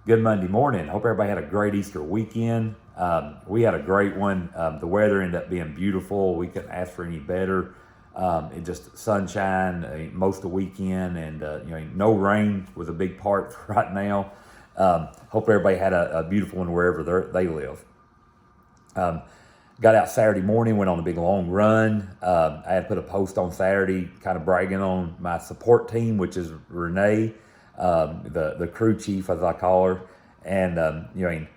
Good Monday morning. Hope everybody had a great Easter weekend. We had a great one. The weather ended up being beautiful. We couldn't ask for any better. It just sunshine most of the weekend, and no rain was a big part for right now. Hope everybody had a beautiful one wherever they live. Got out Saturday morning, went on a big long run. I had put a post on Saturday kind of bragging on my support team, which is Renee, the crew chief, as I call her. And,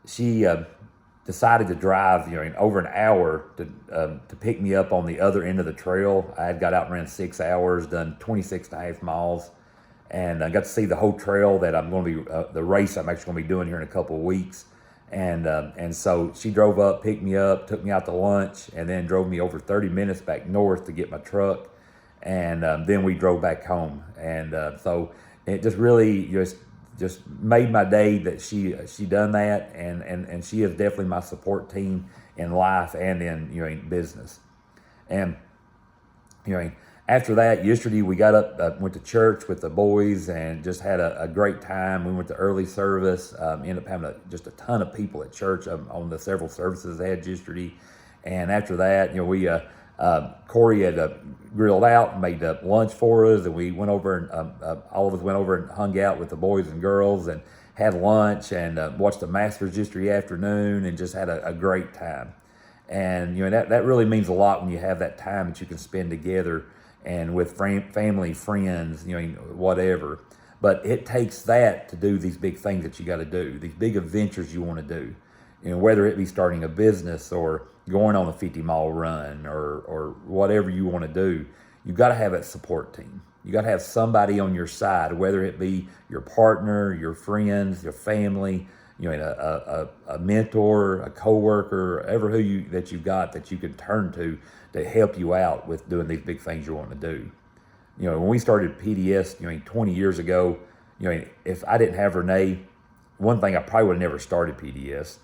she decided to drive, over an hour to pick me up on the other end of the trail. I had got out and ran 6 hours, done 26 and a half miles, and I got to see the whole trail that I'm going to be, the race I'm actually going to be doing here in a couple of weeks. And so she drove up, picked me up, took me out to lunch, and then drove me over 30 minutes back north to get my truck. And then we drove back home. And so it just really just made my day that she done that. And she is definitely my support team in life and in business. And after that, yesterday we got up, went to church with the boys, and just had a great time. We went to early service, ended up having just a ton of people at church on the several services they had yesterday. And after that, Corey had grilled out and made lunch for us, and we went over and all of us went over and hung out with the boys and girls and had lunch and watched the Masters yesterday afternoon and just had a great time. And that really means a lot when you have that time that you can spend together and with family, friends, whatever. But it takes that to do these big things that you got to do, these big adventures you want to do. Whether it be starting a business or going on a 50-mile run or whatever you want to do, you've got to have that support team. You got to have somebody on your side, whether it be your partner, your friends, your family, a mentor, a coworker, whoever that you've got that you can turn to help you out with doing these big things you want to do. When we started PDS, 20 years ago, if I didn't have Renee, one thing I probably would have never started PDS.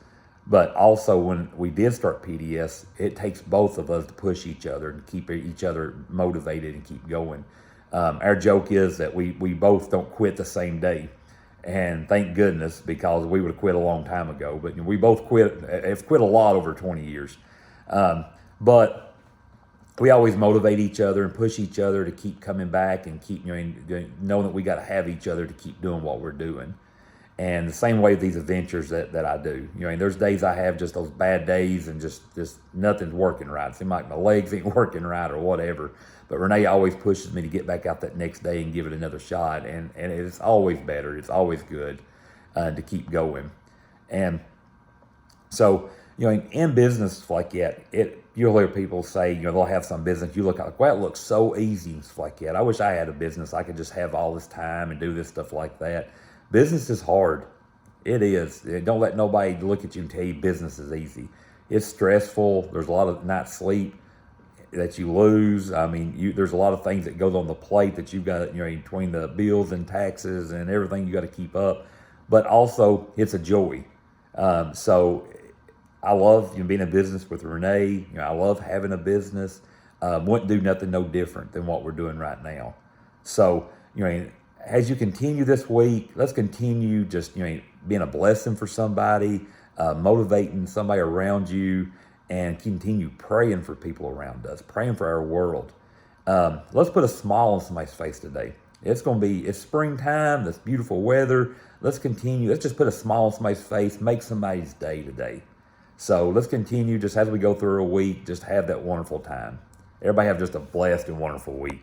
But also when we did start PDS, it takes both of us to push each other and keep each other motivated and keep going. Our joke is that we both don't quit the same day. And thank goodness, because we would have quit a long time ago. But we both have quit a lot over 20 years. But we always motivate each other and push each other to keep coming back and keep knowing that we got to have each other to keep doing what we're doing. And the same way with these adventures that I do. There's days I have just those bad days and just nothing's working right. It seems like my legs ain't working right or whatever. But Renee always pushes me to get back out that next day and give it another shot. And it's always better. It's always good to keep going. And so, in business like that, you'll hear people say, they'll have some business. You look like, well, it looks so easy and stuff like that. I wish I had a business. I could just have all this time and do this stuff like that. Business is hard. It is. Don't let nobody look at you and tell you business is easy. It's stressful. There's a lot of night sleep that you lose. I mean, there's a lot of things that goes on the plate that you've got, between the bills and taxes and everything you got to keep up. But also, it's a joy. So I love being in business with Renee. I love having a business. Wouldn't do nothing no different than what we're doing right now. So, as you continue this week, let's continue just, being a blessing for somebody, motivating somebody around you, and continue praying for people around us, praying for our world. Let's put a smile on somebody's face today. It's springtime, this beautiful weather. Let's continue. Let's just put a smile on somebody's face, make somebody's day today. So let's continue just as we go through a week, just have that wonderful time. Everybody have just a blessed and wonderful week.